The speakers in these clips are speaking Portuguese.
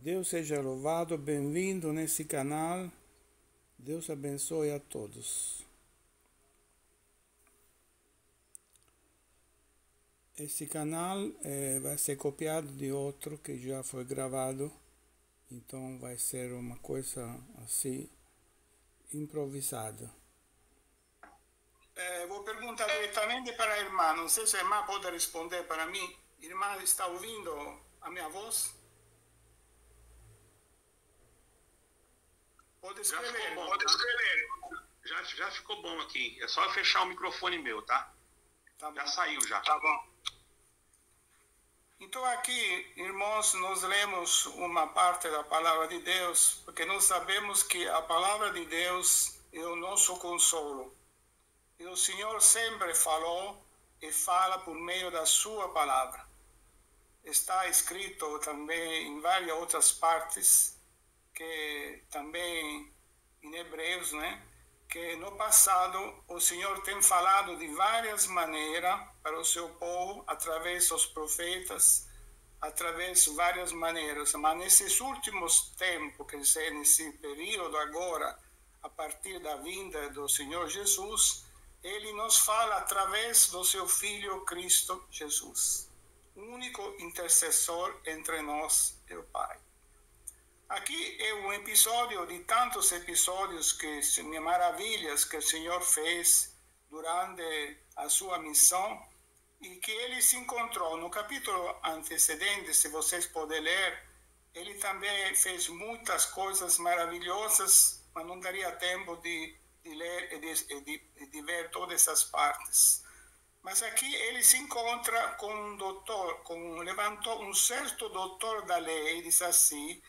Deus seja louvado, bem-vindo nesse canal. Deus abençoe a todos. Esse canal vai ser copiado de outro que já foi gravado, então vai ser uma coisa assim, improvisada. Vou perguntar diretamente para a irmã, não sei se a irmã pode responder para mim. Irmã, está ouvindo a minha voz? Pode escrever. Já ficou bom, pode escrever. Já ficou bom aqui. É só fechar o microfone meu, tá? Já saiu já. Tá bom. Então aqui, irmãos, nós lemos uma parte da palavra de Deus, porque nós sabemos que a palavra de Deus é o nosso consolo. E o Senhor sempre falou e fala por meio da sua palavra. Está escrito também em várias outras partes, que também em Hebreus, né? Que no passado o Senhor tem falado de várias maneiras para o seu povo, através dos profetas, através de várias maneiras. Mas nesses últimos tempos, quer dizer, nesse período agora, a partir da vinda do Senhor Jesus, Ele nos fala através do seu Filho Cristo Jesus, o único intercessor entre nós e o Pai. Aqui é um episódio de tantos episódios maravilhas que o Senhor fez durante a sua missão e que ele se encontrou no capítulo antecedente, se vocês puderem ler. Ele também fez muitas coisas maravilhosas, mas não daria tempo de ler e de ver todas essas partes. Mas aqui ele se encontra com um doutor, levantou um certo doutor da lei, diz assim,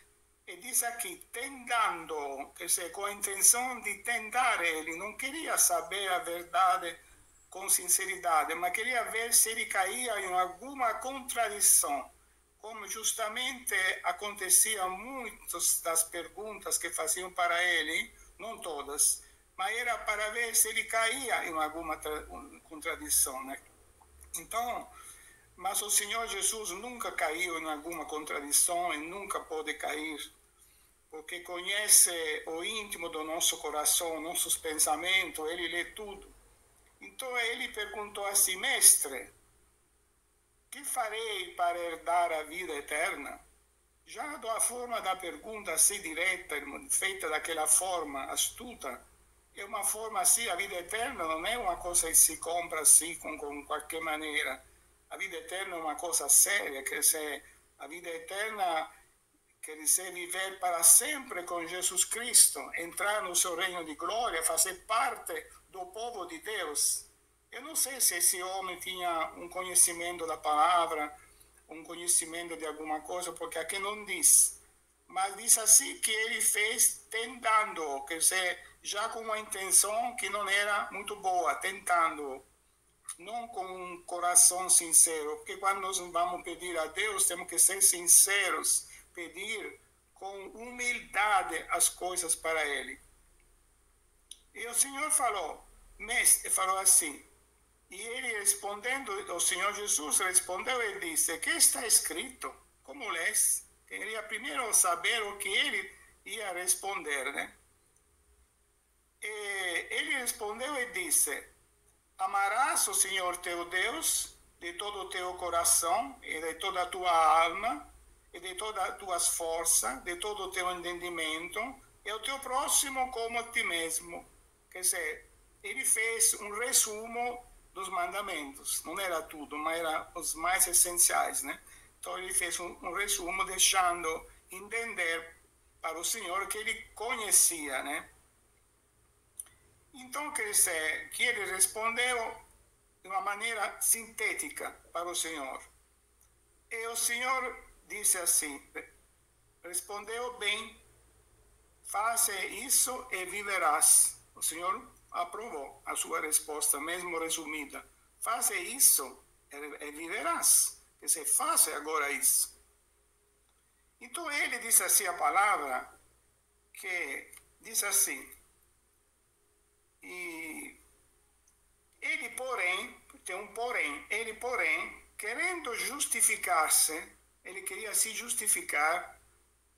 e diz aqui, tentando, quer dizer, com a intenção de tentar ele, não queria saber a verdade com sinceridade, mas queria ver se ele caía em alguma contradição, como justamente acontecia muitas das perguntas que faziam para ele, não todas, mas era para ver se ele caía em alguma contradição, né? Então, mas o Senhor Jesus nunca caiu em alguma contradição e nunca pode cair, porque conhece o íntimo do nosso coração, nossos pensamentos, ele lê tudo. Então ele perguntou assim, mestre, que farei para herdar a vida eterna? Já da forma da pergunta assim direta, feita daquela forma astuta, é uma forma assim, a vida eterna não é uma coisa que se compra assim com qualquer maneira. A vida eterna é uma coisa séria, quer dizer, a vida eterna quer dizer viver para sempre com Jesus Cristo, entrar no seu reino de glória, fazer parte do povo de Deus. Eu não sei se esse homem tinha um conhecimento da palavra, um conhecimento de alguma coisa, porque aqui não diz. Mas diz assim que ele fez tentando, quer dizer, já com uma intenção que não era muito boa, tentando, não com um coração sincero, porque quando nós vamos pedir a Deus, temos que ser sinceros, pedir com humildade as coisas para Ele. E o Senhor falou, mestre, falou assim, e ele respondendo, o Senhor Jesus respondeu e disse, que está escrito? Como lês? Queria primeiro saber o que ele ia responder, né? E ele respondeu e disse, amarás o Senhor teu Deus de todo o teu coração e de toda a tua alma e de todas as tuas forças, de todo o teu entendimento, e o teu próximo como a ti mesmo. Quer dizer, ele fez um resumo dos mandamentos. Não era tudo, mas eram os mais essenciais, né? Então ele fez um resumo, deixando entender para o Senhor que ele conhecia, né? Então, quer dizer, que ele respondeu de uma maneira sintética para o Senhor. E o Senhor disse assim, respondeu bem, faça isso e viverás. O Senhor aprovou a sua resposta, mesmo resumida. Faça isso e viverás. Quer dizer, faça agora isso. Então ele disse assim a palavra, que diz assim, e ele porém, tem um porém, ele porém, querendo justificar-se, ele queria se justificar,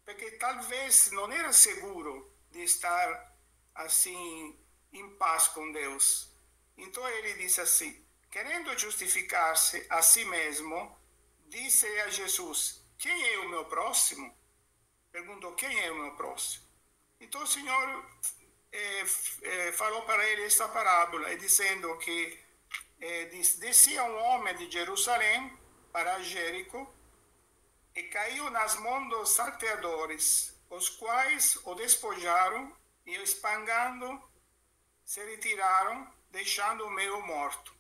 porque talvez não era seguro de estar assim em paz com Deus. Então ele disse assim, querendo justificar-se a si mesmo, disse a Jesus, quem é o meu próximo? Perguntou, quem é o meu próximo? Então o Senhor falou para ele esta parábola, dizendo que descia um homem de Jerusalém para Jerico e caiu nas mãos dos salteadores, os quais o despojaram e, espangando, se retiraram, deixando-o meio morto.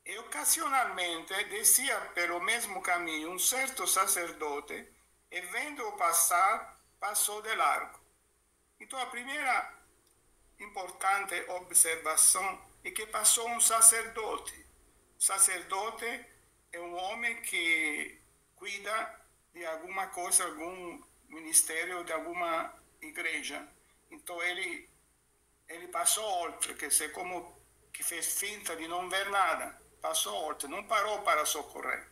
E ocasionalmente descia pelo mesmo caminho um certo sacerdote e, vendo-o passar, passou de largo. Então, a primeira importante observação é que passou um sacerdote. O sacerdote é um homem que cuida de alguma coisa, algum ministério, de alguma igreja. Então, ele passou outro, quer dizer, como que fez finta de não ver nada. Passou outro, não parou para socorrer.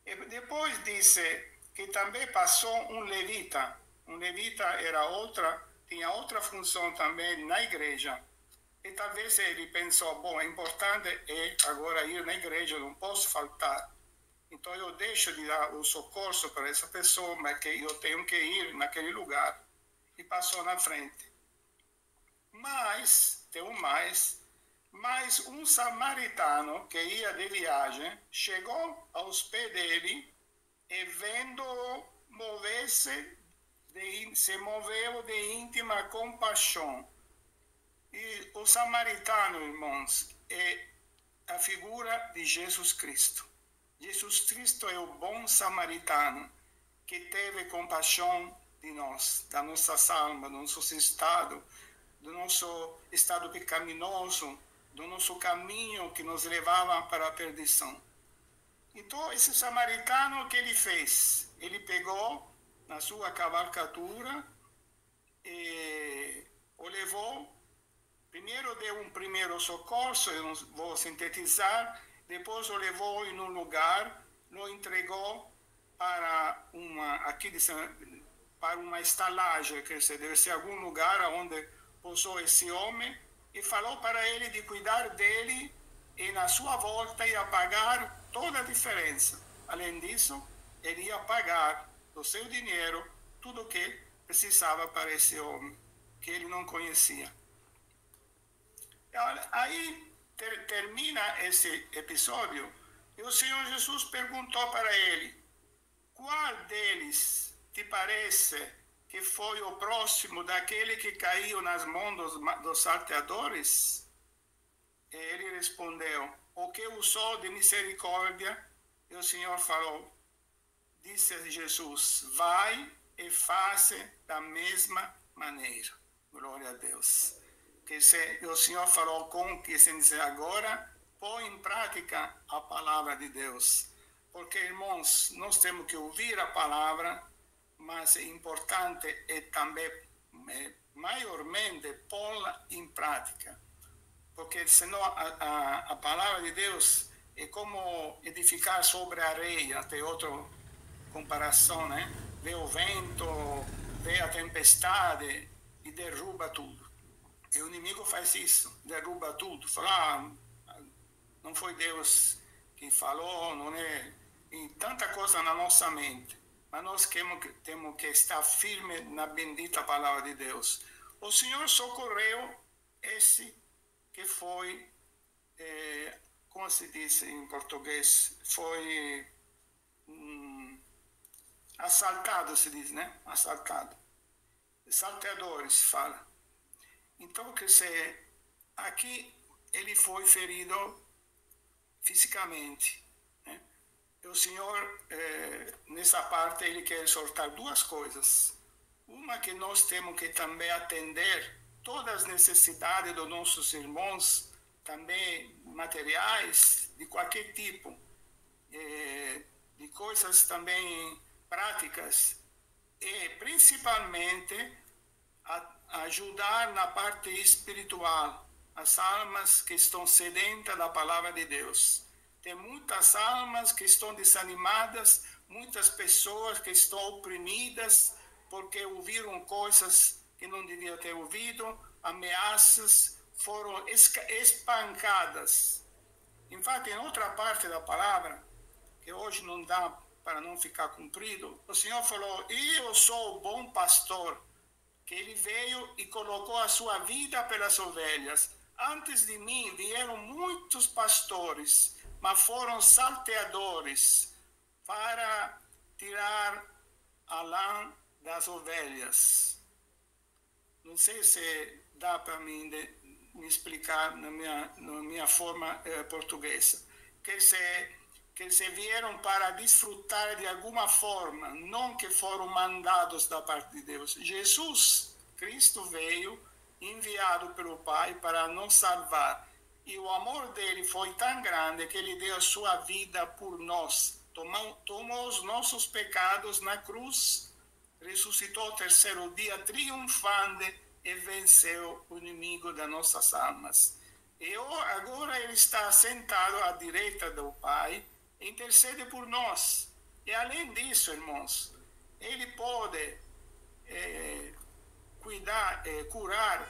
E depois disse que também passou um levita. Um levita tinha outra função também na igreja. E talvez ele pensou, bom, é importante agora ir na igreja, não posso faltar. Então eu deixo de dar o socorro para essa pessoa, mas que eu tenho que ir naquele lugar. E passou na frente. Mas, tem mas um samaritano que ia de viagem chegou aos pés dele e, vendo-o mover-se, se moveu de íntima compaixão. E o samaritano, irmãos, é a figura de Jesus Cristo. Jesus Cristo é o bom samaritano que teve compaixão de nós, da nossa alma, do nosso estado pecaminoso, do nosso caminho que nos levava para a perdição. Então, esse samaritano, o que ele fez? Ele pegou na sua cavalcadura e o levou. Primeiro deu um primeiro socorro, eu não vou sintetizar, depois o levou em um lugar, o entregou para uma estalagem, quer dizer, deve ser algum lugar onde pousou esse homem, e falou para ele de cuidar dele, e na sua volta ia pagar toda a diferença. Além disso, ele ia pagar do seu dinheiro tudo o que precisava para esse homem, que ele não conhecia. Aí termina esse episódio e o Senhor Jesus perguntou para ele, qual deles te parece que foi o próximo daquele que caiu nas mãos dos salteadores? E ele respondeu, o que usou de misericórdia. E o Senhor falou, disse Jesus, vai e faça da mesma maneira. Glória a Deus. O Senhor falou com que se dizer agora, põe em prática a palavra de Deus. Porque, irmãos, nós temos que ouvir a palavra, mas é importante também, maiormente, pô-la em prática. Porque senão a palavra de Deus é como edificar sobre a areia, tem outra comparação, né? Vê o vento, vê a tempestade e derruba tudo. E o inimigo faz isso, derruba tudo. Fala, não foi Deus que falou, não é? E tanta coisa na nossa mente. Mas nós temos que estar firmes na bendita palavra de Deus. O Senhor socorreu esse que foi, como se diz em português, foi assaltado, se diz, né? Assaltado. Salteadores, fala. Então, quer dizer, aqui ele foi ferido fisicamente. Né? E o Senhor, nessa parte, ele quer exortar duas coisas. Uma, que nós temos que também atender todas as necessidades dos nossos irmãos, também materiais, de qualquer tipo, de coisas também práticas, e principalmente ajudar na parte espiritual as almas que estão sedentas da palavra de Deus. Tem muitas almas que estão desanimadas muitas pessoas que estão oprimidas porque ouviram coisas que não deviam ter ouvido, ameaças, foram espancadas. Infatti, em outra parte da palavra, que hoje não dá para não ficar cumprido, o Senhor falou: eu sou o bom pastor, que ele veio e colocou a sua vida pelas ovelhas. Antes de mim vieram muitos pastores, mas foram salteadores para tirar a lã das ovelhas. Não sei se dá para me explicar na minha forma portuguesa. Que se vieram para desfrutar de alguma forma, não que foram mandados da parte de Deus. Jesus Cristo veio, enviado pelo Pai para nos salvar. E o amor dele foi tão grande que ele deu a sua vida por nós. Tomou os nossos pecados na cruz, ressuscitou ao terceiro dia, triunfante, e venceu o inimigo das nossas almas. E agora ele está sentado à direita do Pai, intercede por nós. E além disso, irmãos, ele pode curar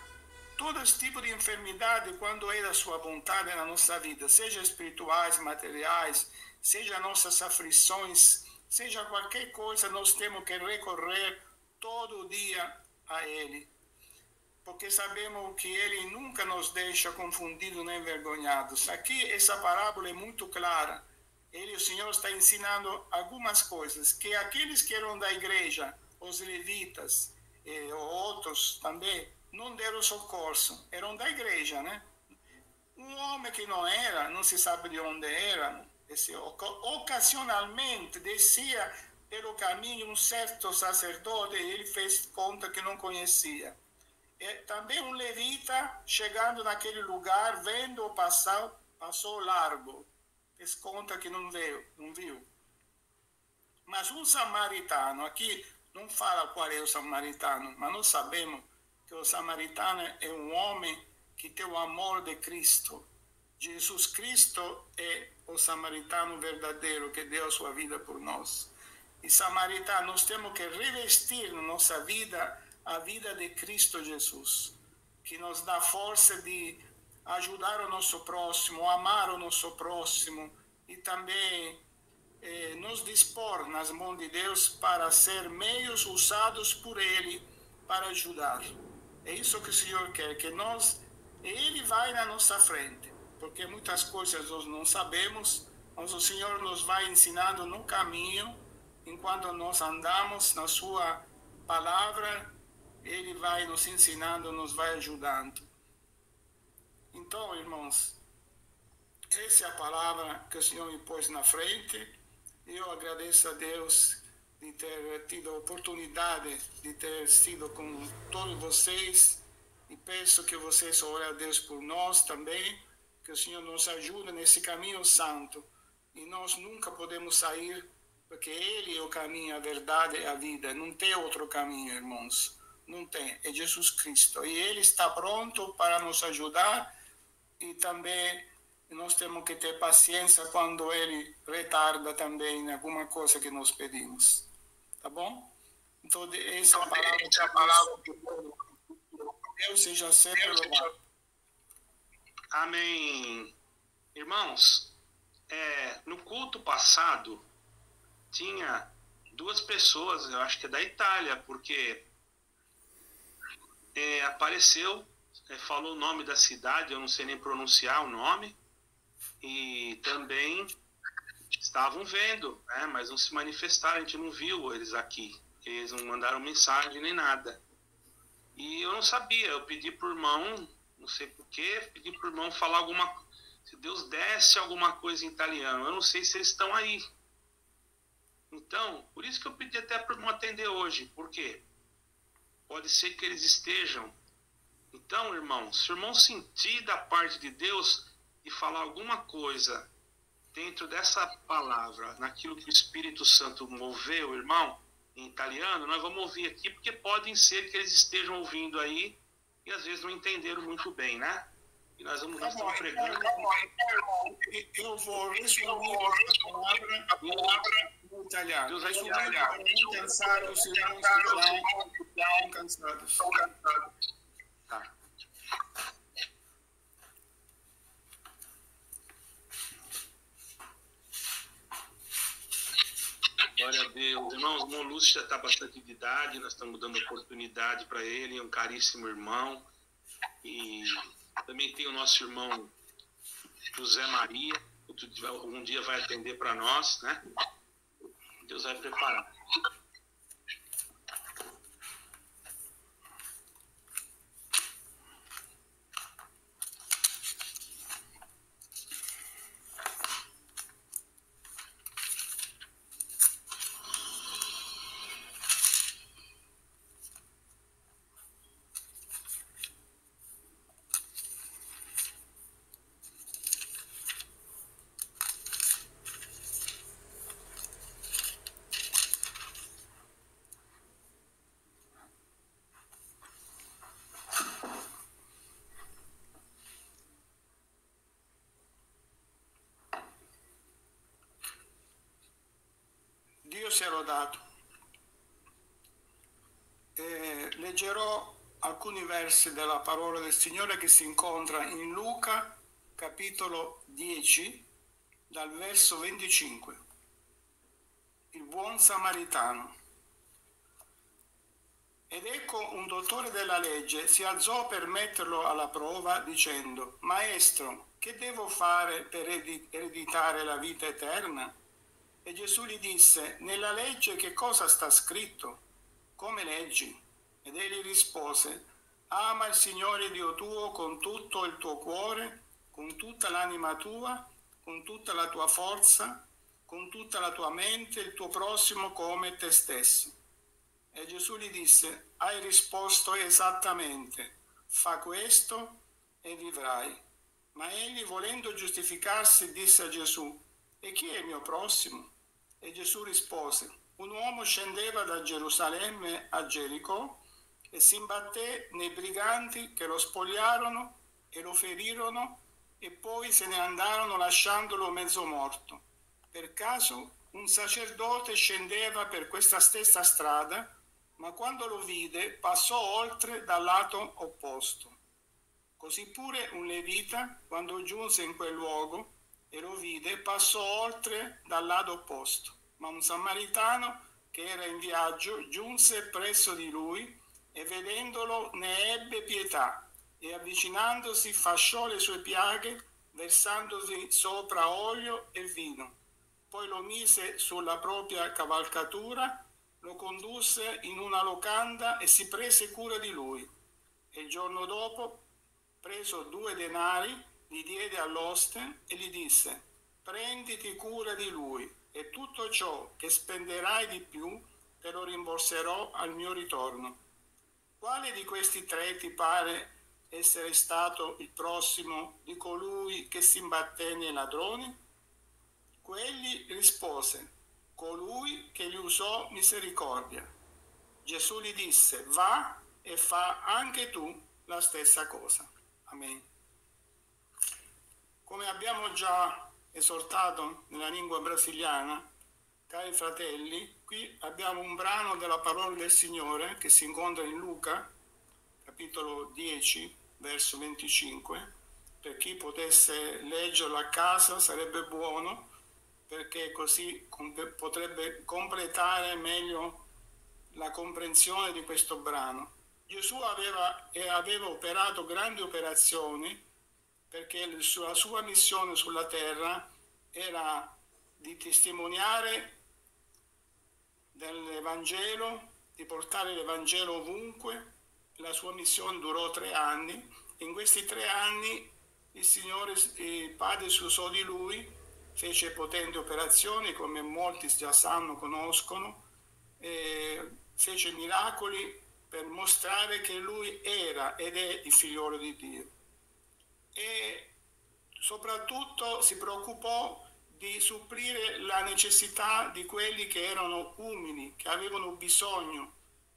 todo esse tipo de enfermidade quando é da sua vontade na nossa vida, seja espirituais, materiais, seja nossas aflições, seja qualquer coisa, nós temos que recorrer todo dia a ele. Porque sabemos que ele nunca nos deixa confundidos nem envergonhados. Aqui essa parábola é muito clara. O Senhor está ensinando algumas coisas que aqueles que eram da igreja, os levitas, outros também, não deram socorro, eram da igreja, né? Um homem que não era, não se sabe de onde era, ocasionalmente descia pelo caminho um certo sacerdote e ele fez conta que não conhecia. Também um levita, chegando naquele lugar, vendo passar, passou largo, fez conta que não viu. Mas um samaritano, aqui não fala qual é o samaritano, mas nós sabemos que o samaritano é um homem que tem o amor de Cristo. Jesus Cristo é o samaritano verdadeiro que deu a sua vida por nós. E samaritano, nós temos que revestir na nossa vida a vida de Cristo Jesus, que nos dá força de ajudar o nosso próximo, amar o nosso próximo e também nos dispor nas mãos de Deus para ser meios usados por Ele para ajudar. É isso que o Senhor quer, que Ele vai na nossa frente, porque muitas coisas nós não sabemos, mas o Senhor nos vai ensinando no caminho, enquanto nós andamos na sua palavra, Ele vai nos ensinando, nos vai ajudando. Então, irmãos, essa é a palavra que o Senhor me pôs na frente. Eu agradeço a Deus de ter tido a oportunidade de ter sido com todos vocês e peço que vocês orem a Deus por nós também, que o Senhor nos ajude nesse caminho santo. E nós nunca podemos sair, porque Ele é o caminho, a verdade e a vida. Não tem outro caminho, irmãos. Não tem. É Jesus Cristo. E Ele está pronto para nos ajudar e também nós temos que ter paciência quando Ele retarda também alguma coisa que nós pedimos. Tá bom? Então, essa é a palavra que Deus seja sempre louvado. Amém. Irmãos, no culto passado, tinha duas pessoas, eu acho que é da Itália, porque apareceu, falou o nome da cidade, eu não sei nem pronunciar o nome, e também estavam vendo, né, mas não se manifestaram, a gente não viu eles aqui, eles não mandaram mensagem nem nada. E eu não sabia, eu pedi por irmão, não sei porquê, pedi por irmão falar se Deus desse alguma coisa em italiano, eu não sei se eles estão aí. Então, por isso que eu pedi até para o irmão atender hoje, por quê? Pode ser que eles estejam. Então, irmão, se o irmão sentir da parte de Deus e falar alguma coisa dentro dessa palavra, naquilo que o Espírito Santo moveu, irmão, em italiano, nós vamos ouvir aqui, porque podem ser que eles estejam ouvindo aí e às vezes não entenderam muito bem, né? E nós estamos pregando. Eu vou resumir a palavra italiano. Deus vai Estão cansados, irmãos que estão cansados. Tá. Glória a Deus. Irmãos, o irmão Lúcio já está bastante de idade, nós estamos dando oportunidade para ele, é um caríssimo irmão. E também tem o nosso irmão José Maria, que algum dia vai atender para nós, né? Deus vai preparar. Dio sia lodato. Leggerò alcuni versi della parola del Signore che si incontra in Luca capitolo 10 dal verso 25. Il buon samaritano. Ed ecco un dottore della legge si alzò per metterlo alla prova dicendo: Maestro, che devo fare per ereditare la vita eterna? E Gesù gli disse: nella legge che cosa sta scritto? Come leggi? Ed egli rispose: ama il Signore Dio tuo con tutto il tuo cuore, con tutta l'anima tua, con tutta la tua forza, con tutta la tua mente, il tuo prossimo come te stesso. E Gesù gli disse: hai risposto esattamente, fa questo e vivrai. Ma egli, volendo giustificarsi, disse a Gesù: e chi è il mio prossimo? E Gesù rispose: un uomo scendeva da Gerusalemme a Gerico e si imbatté nei briganti che lo spogliarono e lo ferirono e poi se ne andarono lasciandolo mezzo morto. Per caso un sacerdote scendeva per questa stessa strada, ma quando lo vide passò oltre dal lato opposto. Così pure un levita, quando giunse in quel luogo e lo vide, passò oltre dal lato opposto. Ma un samaritano che era in viaggio giunse presso di lui e vedendolo ne ebbe pietà e avvicinandosi fasciò le sue piaghe versandosi sopra olio e vino. Poi lo mise sulla propria cavalcatura, lo condusse in una locanda e si prese cura di lui. E il giorno dopo, preso 2 denari, li diede all'oste e gli disse: prenditi cura di lui e tutto ciò che spenderai di più te lo rimborserò al mio ritorno. Quale di questi 3 ti pare essere stato il prossimo di colui che si imbatté nei ladroni? Quegli rispose: colui che gli usò misericordia. Gesù gli disse: va e fa anche tu la stessa cosa. Amen. Come abbiamo già esortato nella lingua brasiliana, cari fratelli, qui abbiamo un brano della parola del Signore che si incontra in Luca, capitolo 10, verso 25. Per chi potesse leggerlo a casa sarebbe buono, perché così potrebbe completare meglio la comprensione di questo brano. Gesù aveva operato grandi operazioni perché la sua missione sulla terra era di testimoniare dell'Evangelo, di portare l'Evangelo ovunque. La sua missione durò 3 anni. In questi 3 anni il Signore, il Padre si usò di lui, fece potenti operazioni, come molti già sanno, conoscono, fece miracoli per mostrare che lui era ed è il figliolo di Dio. E soprattutto si preoccupò di supplire la necessità di quelli che erano umili, che avevano bisogno,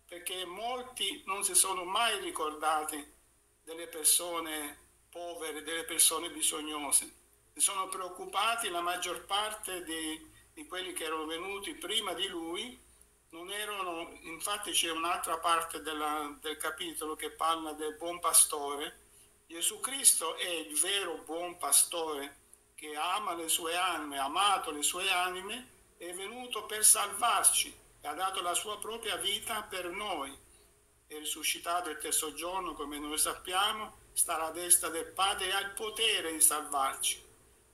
perché molti non si sono mai ricordati delle persone povere, delle persone bisognose. Si sono preoccupati la maggior parte di quelli che erano venuti prima di lui non erano, infatti c'è un'altra parte del capitolo che parla del buon pastore. Gesù Cristo è il vero buon pastore che ama le sue anime, ha amato le sue anime, è venuto per salvarci e ha dato la sua propria vita per noi. È risuscitato il terzo giorno, come noi sappiamo, sta alla destra del Padre e ha il potere di salvarci.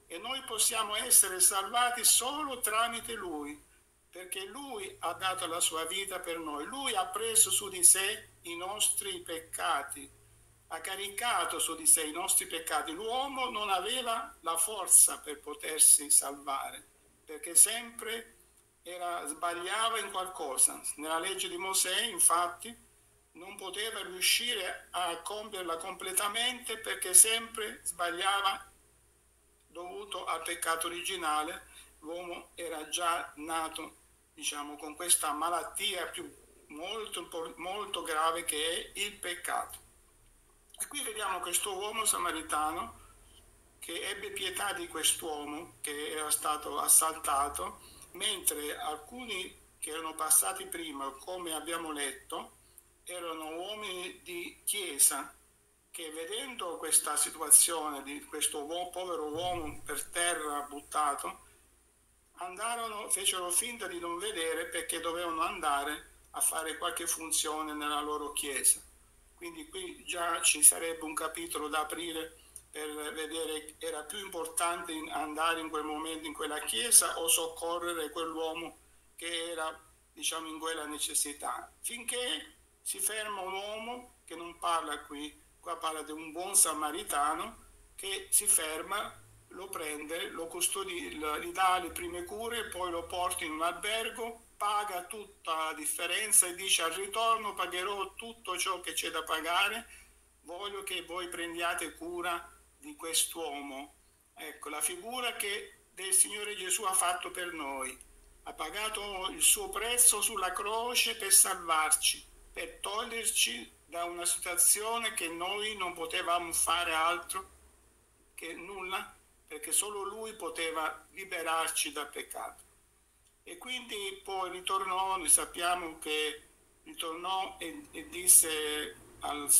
E noi possiamo essere salvati solo tramite Lui, perché Lui ha dato la sua vita per noi. Lui ha preso su di sé i nostri peccati, ha caricato su di sé i nostri peccati. L'uomo non aveva la forza per potersi salvare, perché sempre sbagliava in qualcosa. Nella legge di Mosè, infatti, non poteva riuscire a compierla completamente perché sempre sbagliava dovuto al peccato originale. L'uomo era già nato, diciamo, con questa malattia più molto grave che è il peccato. E qui vediamo questo uomo samaritano che ebbe pietà di quest'uomo che era stato assaltato, mentre alcuni che erano passati prima, come abbiamo letto, erano uomini di chiesa che, vedendo questa situazione di questo povero uomo per terra buttato, fecero finta di non vedere perché dovevano andare a fare qualche funzione nella loro chiesa. Quindi qui già ci sarebbe un capitolo da aprire per vedere era più importante andare in quel momento in quella chiesa o soccorrere quell'uomo che era, diciamo, in quella necessità. Finché si ferma un uomo che non parla qui, qua parla di un buon samaritano che si ferma, lo prende, lo custodisce, gli dà le prime cure, poi lo porta in un albergo, paga tutta la differenza e dice: al ritorno pagherò tutto ciò che c'è da pagare, voglio che voi prendiate cura di quest'uomo. Ecco la figura che del Signore Gesù ha fatto per noi. Ha pagato il suo prezzo sulla croce per salvarci, per toglierci da una situazione che noi non potevamo fare altro che nulla, perché solo Lui poteva liberarci dal peccato. E quindi poi ritornò, noi sappiamo che ritornò e disse al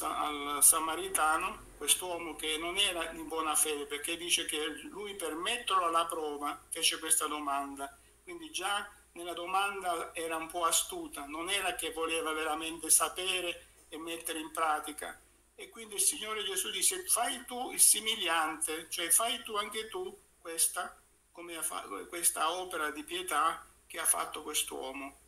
samaritano, quest'uomo che non era in buona fede, perché dice che lui, per metterlo alla prova, fece questa domanda. Quindi già nella domanda era un po' astuta, non era che voleva veramente sapere e mettere in pratica. E quindi il Signore Gesù dice: fai tu il similiante, cioè fai tu anche tu questa opera di pietà che ha fatto quest'uomo.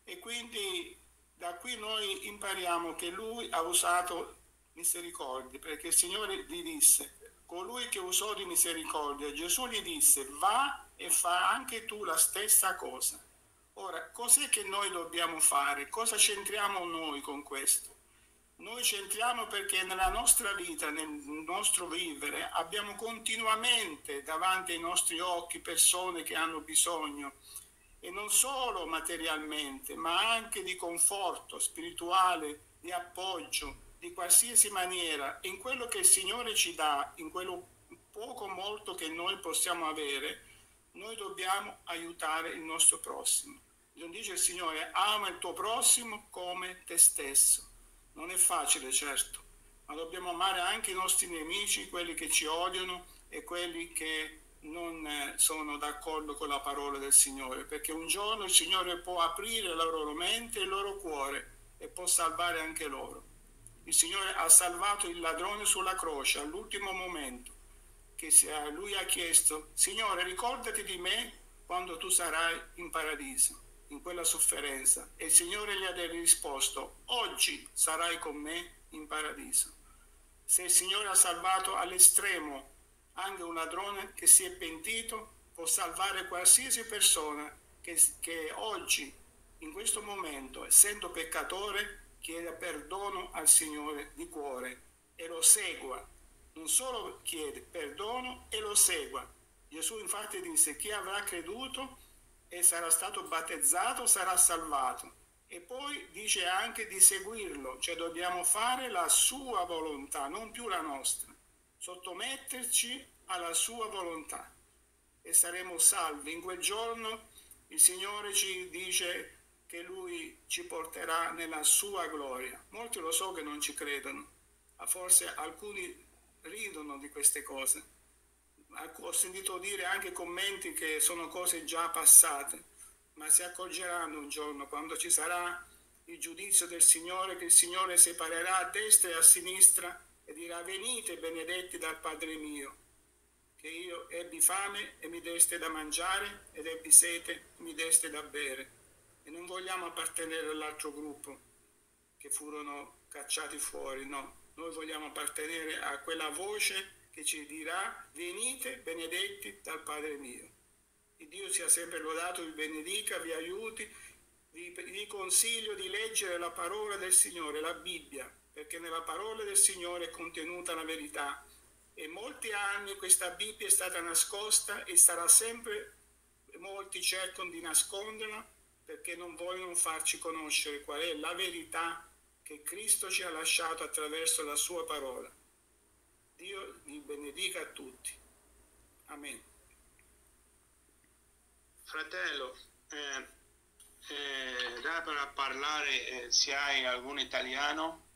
E quindi da qui noi impariamo che lui ha usato misericordia, perché il Signore gli disse: colui che usò di misericordia, Gesù gli disse: va e fa anche tu la stessa cosa. Ora, cos'è che noi dobbiamo fare? Cosa c'entriamo noi con questo? Noi c'entriamo perché nella nostra vita, nel nostro vivere, abbiamo continuamente davanti ai nostri occhi persone che hanno bisogno, e non solo materialmente, ma anche di conforto spirituale, di appoggio, di qualsiasi maniera. In quello che il Signore ci dà, in quello poco o molto che noi possiamo avere, noi dobbiamo aiutare il nostro prossimo. Non dice il Signore: ama il tuo prossimo come te stesso. Non è facile, certo, ma dobbiamo amare anche i nostri nemici, quelli che ci odiano e quelli che non sono d'accordo con la parola del Signore, perché un giorno il Signore può aprire la loro mente e il loro cuore e può salvare anche loro. Il Signore ha salvato il ladrone sulla croce all'ultimo momento, che lui ha chiesto: Signore, ricordati di me quando tu sarai in paradiso, in quella sofferenza. E il Signore gli ha risposto: oggi sarai con me in paradiso. Se il Signore ha salvato all'estremo anche un ladrone che si è pentito, può salvare qualsiasi persona che oggi, in questo momento, essendo peccatore, chieda perdono al Signore di cuore e lo segua. Non solo chiede perdono e lo segua. Gesù infatti disse: chi avrà creduto e sarà stato battezzato sarà salvato. E poi dice anche di seguirlo, cioè dobbiamo fare la sua volontà, non più la nostra, sottometterci alla sua volontà. e saremo salvi. In quel giorno il Signore ci dice che Lui ci porterà nella sua gloria. Molti lo so che non ci credono, ma forse alcuni ridono di queste cose. Ho sentito dire anche commenti che sono cose già passate, ma si accorgeranno un giorno, quando ci sarà il giudizio del Signore, che il Signore separerà a destra e a sinistra e dirà: venite benedetti dal Padre mio, che io ebbi fame e mi deste da mangiare, ed ebbi sete e mi deste da bere. E non vogliamo appartenere all'altro gruppo che furono cacciati fuori, no. Noi vogliamo appartenere a quella voce che ci dirà: venite benedetti dal Padre mio. Il Dio sia sempre lodato, vi benedica, vi aiuti. Vi consiglio di leggere la parola del Signore, la Bibbia, perché nella parola del Signore è contenuta la verità. E molti anni questa Bibbia è stata nascosta e sarà sempre, molti cercano di nasconderla perché non vogliono farci conoscere qual è la verità che Cristo ci ha lasciato attraverso la sua parola. Dio vi benedica a tutti. Amen. Fratello, dai per parlare se hai algún italiano.